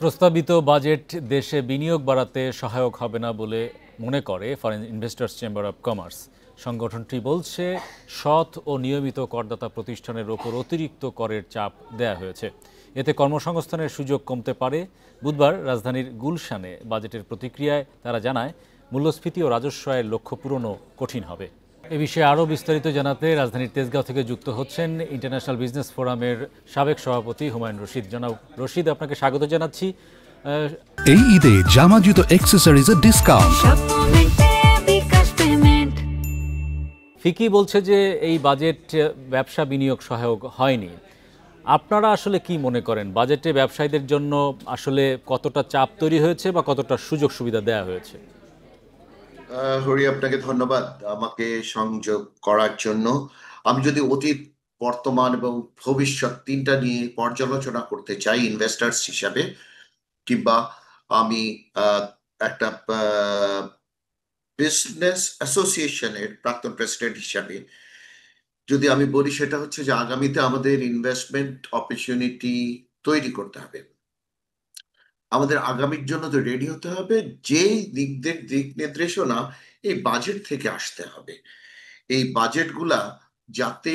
প্রস্তাবিত বাজেট দেশে বিনিয়োগ বাড়াতে সহায়ক হবে না বলে মনে করে foreign investors chamber of commerce. সংগঠনটি বলছে, সৎ ও নিয়মিত করদাতা প্রতিষ্ঠানের ওপর অতিরিক্ত করের চাপ দেয়া হয়েছে, এতে কর্মসংস্থানের সুযোগ কমতে পারে। বুধবার রাজধানীর গুলশানে বাজেটের প্রতিক্রিয়ায় তারা জানায়, মূল্যস্ফীতি ও রাজস্ব আয়ের লক্ষ্য পূরণও কঠিন হবে। এ বিষয়ে আরও বিস্তারিত জানাতে রাজধানীর তেজগাঁও থেকে যুক্ত হচ্ছেন ইন্টারন্যাশনাল বিজনেস ফোরামের সাবেক সভাপতি হুমায়ুন রশিদ। জনাব রশিদ, আপনাকে স্বাগত জানাচ্ছি। এই ঈদে জামা জুতো অ্যাক্সেসরিজের ডিসকাউন্ট। ফিকি বলছে যে এই বাজেট ব্যবসা বিনিয়োগ সহায়ক হয়নি। আপনারা আসলে কি মনে করেন, বাজেটে ব্যবসায়ীদের জন্য আসলে কতটা চাপ তৈরি হয়েছে বা কতটা সুযোগ সুবিধা দেওয়া হয়েছে? হরি, আপনাকে ধন্যবাদ আমাকে সংযোগ করার জন্য। আমি যদি অতীত, বর্তমান এবং ভবিষ্যৎ তিনটা নিয়ে পর্যালোচনা করতে চাই ইনভেস্টার্স হিসাবে, কিংবা আমি একটা বিজনেস অ্যাসোসিয়েশনের প্রাক্তন প্রেসিডেন্ট হিসাবে যদি আমি বলি, সেটা হচ্ছে যে আগামীতে আমাদের ইনভেস্টমেন্ট অপরচুনিটি তৈরি করতে হবে। আমাদের আগামীর জন্য তো রেডি হতে হবে। যেই দিক নির্দেশনা এই বাজেট থেকে আসতে হবে, এই বাজেটগুলা যাতে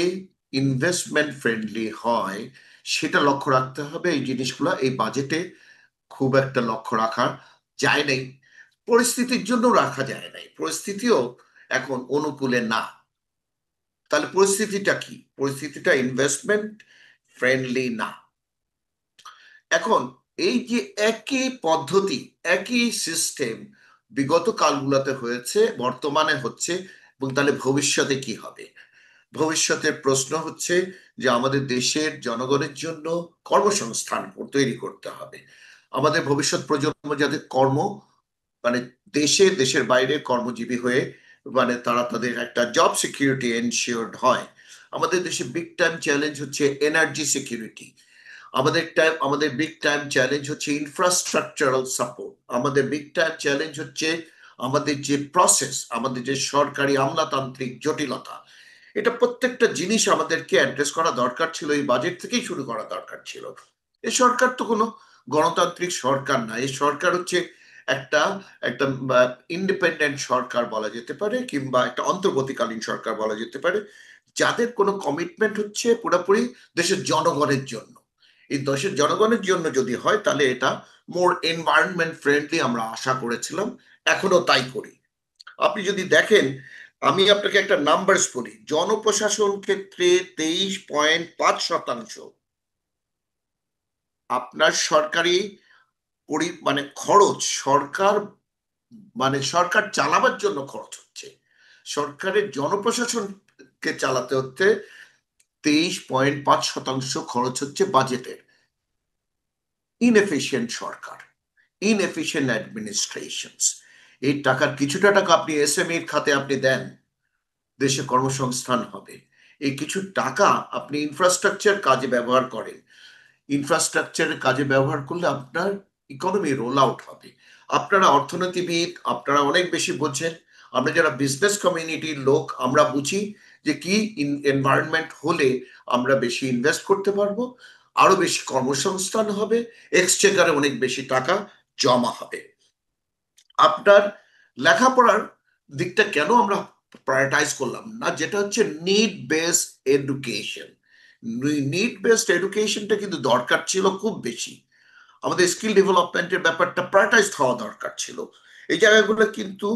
ইনভেস্টমেন্ট ফ্রেন্ডলি হয় সেটা লক্ষ্য রাখতে হবে। এই জিনিসগুলা এই বাজেটে খুব একটা লক্ষ্য রাখা যায় নাই, পরিস্থিতির জন্য রাখা যায় নাই, পরিস্থিতিও এখন অনুকূলে না। তাহলে পরিস্থিতিটা কি? পরিস্থিতিটা ইনভেস্টমেন্ট ফ্রেন্ডলি না। এখন এই যে একই পদ্ধতি, একই সিস্টেম বিগত কালগুলোতে হয়েছে, বর্তমানে হচ্ছে, এবং তাহলে ভবিষ্যতে কি হবে? ভবিষ্যতের প্রশ্ন হচ্ছে যে আমাদের দেশের জনগণের জন্য কর্মসংস্থান তৈরি করতে হবে। আমাদের ভবিষ্যৎ প্রজন্ম যাতে দেশের বাইরে কর্মজীবী হয়ে তারা তাদের একটা জব সিকিউরিটি এনশিওর্ড হয়। আমাদের দেশে বিগ টাইম চ্যালেঞ্জ হচ্ছে এনার্জি সিকিউরিটি। আমাদের বিগ টাইম চ্যালেঞ্জ হচ্ছে ইনফ্রাস্ট্রাকচারাল সাপোর্ট। আমাদের বিগ টাইম চ্যালেঞ্জ হচ্ছে আমাদের যে প্রসেস, আমাদের যে সরকারি আমলাতান্ত্রিক জটিলতা। এটা প্রত্যেকটা জিনিস আমাদেরকে অ্যাড্রেস করা দরকার ছিল, এই বাজেট থেকেই শুরু করা দরকার ছিল। এই সরকার তো কোনো গণতান্ত্রিক সরকার না, এই সরকার হচ্ছে একটা একটা ইন্ডিপেন্ডেন্ট সরকার বলা যেতে পারে, কিংবা একটা অন্তর্বর্তীকালীন সরকার বলা যেতে পারে, যাদের কোনো কমিটমেন্ট হচ্ছে পুরোপুরি দেশের জনগণের জন্য। এই দেশের জনগণের জন্য যদি হয় তাহলে এটা মোর এনভায়রনমেন্ট ফ্রেন্ডলি আমরা আশা করেছিলাম, এখনো তাই করি। আপনি যদি দেখেন, আমি আপনাকে একটা নাম্বারস বলি, জনপ্রশাসন ক্ষেত্রে 23.5% আপনার সরকারি খরচ, সরকার চালাবার জন্য খরচ হচ্ছে। সরকারের জনপ্রশাসনকে চালাতে হচ্ছে 23.5% খরচ হচ্ছে বাজেটের। ইনএফিশিয়েন্ট সরকার, ইনএফিশিয়েন্ট অ্যাডমিনিস্ট্রেশনস। এই টাকার কিছুটা টাকা আপনি এসএমই খাতে আপনি দেন, দেশে কর্মসংস্থান হবে। এই কিছু টাকা আপনি ইনফ্রাস্ট্রাকচার কাজে ব্যবহার করেন, ইনফ্রাস্ট্রাকচারের কাজে ব্যবহার করলে আপনার ইকোনমি রোল আউট হবে। আপনারা অর্থনীতিবিদ, আপনারা অনেক বেশি বোঝেন। আমরা যারা বিজনেস কমিউনিটির লোক, আমরা বুঝি যে কি এনভায়রনমেন্ট হলে আমরা বেশি ইনভেস্ট করতে পারবো, আরো বেশি কর্মসংস্থান হবে, এক্সচেকারে অনেক বেশি টাকা জমা হবে। আপনার লেখাপড়ার দিকটা কেন আমরা প্রায়োরিটাইজ করলাম না, যেটা হচ্ছে need based education. Need based এডুকেশনটা কিন্তু দরকার ছিল খুব বেশি। আমাদের স্কিল ডেভেলপমেন্টের ব্যাপারটা প্রায়োরিটাইজ হওয়া দরকার ছিল। এই জায়গাগুলো কিন্তু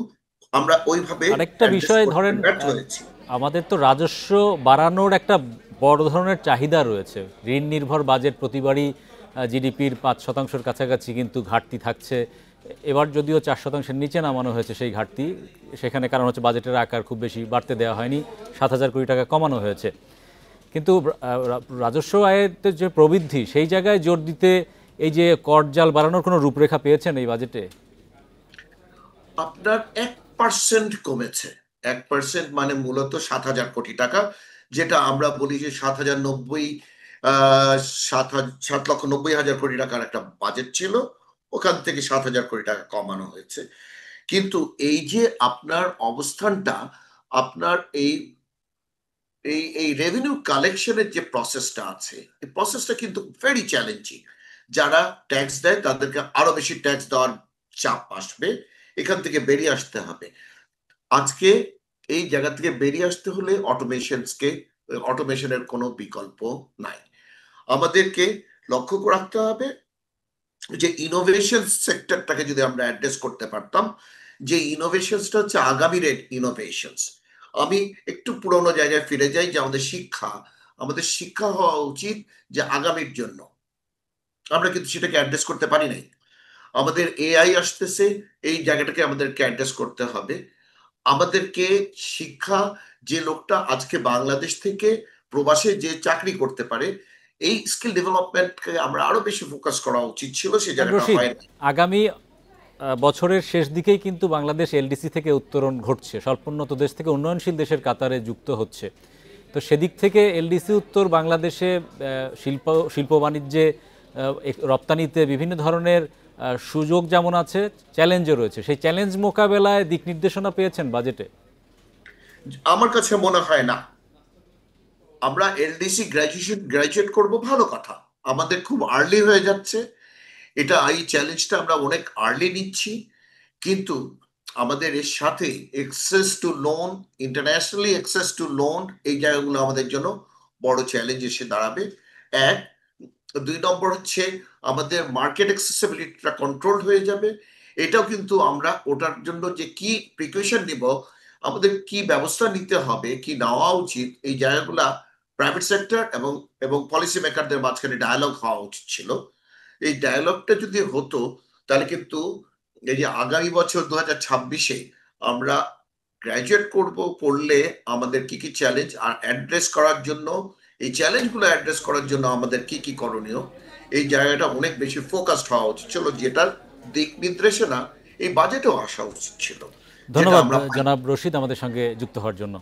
আমরা ওইভাবে আরেকটা বিষয় ধরেন, ব্যর্থ হয়েছি। আমাদের তো রাজস্ব বাড়ানোর একটা বড় ধরনের চাহিদা রয়েছে। ঋণ নির্ভর বাজেট প্রতিবারই জিডিপির 5% কাছাকাছি কিন্তু ঘাটতি থাকছে। এবার যদিও 4%-এর নিচে নামানো হয়েছে সেই ঘাটতি, সেখানে কারণ হচ্ছে বাজেটের আকার খুব বেশি বাড়তে দেওয়া হয়নি, 7,000 কোটি টাকা কমানো হয়েছে। কিন্তু রাজস্ব আয়ের যে প্রবৃদ্ধি, সেই জায়গায় জোর দিতে এই যে করজাল বাড়ানোর কোনো রূপরেখা পেয়েছেন এই বাজেটে? আপনার 1% কমেছে। 1% মানে মূলত 7,000 কোটি টাকা, যেটা আমরা বলি যে 7,90,000 কোটি টাকার একটা বাজেট ছিল, ওখান থেকে 7,000 কোটি টাকা কমানো হয়েছে। কিন্তু এই যে আপনার অবস্থানটা, আপনার এই এই এই রেভিনিউ কালেকশনের যে প্রসেসটা আছে, এই প্রসেসটা কিন্তু ভেরি চ্যালেঞ্জিং। যারা ট্যাক্স দেয় তাদেরকে আরো বেশি ট্যাক্স দেওয়ার চাপ আসবে, এখান থেকে বেরিয়ে আসতে হবে। আজকে এই জায়গা থেকে বেরিয়ে আসতে হলে অটোমেশনের কোনো বিকল্প নাই। আমাদেরকে লক্ষ্য রাখতে হবে যে ইনোভেশন সেক্টরটাকে যদি আমরা অ্যাড্রেস করতে পারতাম, যে ইনোভেশনসটা হচ্ছে আগামীর ইনোভেশনস। আমি একটু পুরোনো জায়গায় ফিরে যাই, যে আমাদের শিক্ষা হওয়া উচিত যে আগামীর জন্য। আমরা কিন্তু সেটাকে অ্যাড্রেস করতে পারি নাই। আমাদের এআই আসতেছে, এই জায়গাটাকে আমাদেরকে অ্যাড্রেস করতে হবে। আমাদেরকে শিক্ষা, যে লোকটা আজকে বাংলাদেশ থেকে প্রবাসে যে চাকরি করতে পারে, এই স্কিল ডেভেলপমেন্টকে আমরা আরো বেশি ফোকাস করা উচিত ছিল, সেই জায়গাটা রশিদ, হয় না। আগামী বছরের শেষ দিকেই কিন্তু বাংলাদেশ এলডিসি থেকে উত্তরণ ঘটছে, স্বল্পোন্নত দেশ থেকে উন্নয়নশীল দেশের কাতারে যুক্ত হচ্ছে। তো সেদিক থেকে এলডিসি উত্তর বাংলাদেশে শিল্প বাণিজ্যে, রপ্তানিতে বিভিন্ন ধরনের সুযোগ যেমন আছে, চ্যালেঞ্জও রয়েছে। সেই চ্যালেঞ্জ মোকাবেলায় দিক নির্দেশনা পেয়েছেন বাজেটে? আমার কাছে মনে হয় না। আমরা এলডিসি গ্রাজুয়েট করব, ভালো কথা, আমাদের খুব আর্লি হয়ে যাচ্ছে। এই চ্যালেঞ্জটা আমরা অনেক আর্লি নিচ্ছি, কিন্তু আমাদের এর সাথে access to loan, internationally access to loan, এই জায়গাগুলো আমাদের জন্য বড় চ্যালেঞ্জ এসে দাঁড়াবে। এক। 2 নম্বর হচ্ছে আমাদের মার্কেট অ্যাক্সেসিবিলিটিটা কন্ট্রোল হয়ে যাবে। এটাও কিন্তু আমরা ওটার জন্য যে কি প্রিকশন নিব, আমাদের কি ব্যবস্থা নিতে হবে, কি নেওয়া উচিত, এই জায়গাগুলা প্রাইভেট সেক্টর এবং পলিসি মেকারদের মাঝখানে ডায়ালগ হওয়া উচিত ছিল। এই ডায়ালগটা যদি হতো, তাহলে কিন্তু এই যে আগামী বছর 2026-এ আমরা গ্রাজুয়েট করলে আমাদের কি কি চ্যালেঞ্জ আর অ্যাড্রেস করার জন্য, এই চ্যালেঞ্জগুলো অ্যাড্রেস করার জন্য আমাদের কি কি করণীয়, এই জায়গাটা অনেক বেশি ফোকাসড হওয়া উচিত ছিল, যেটার দিক নির্দেশনা এই বাজেটেও আসা উচিত ছিল, যেটা ধন্যবাদ আমরা জনাব রশিদ আমাদের সঙ্গে যুক্ত হওয়ার জন্য।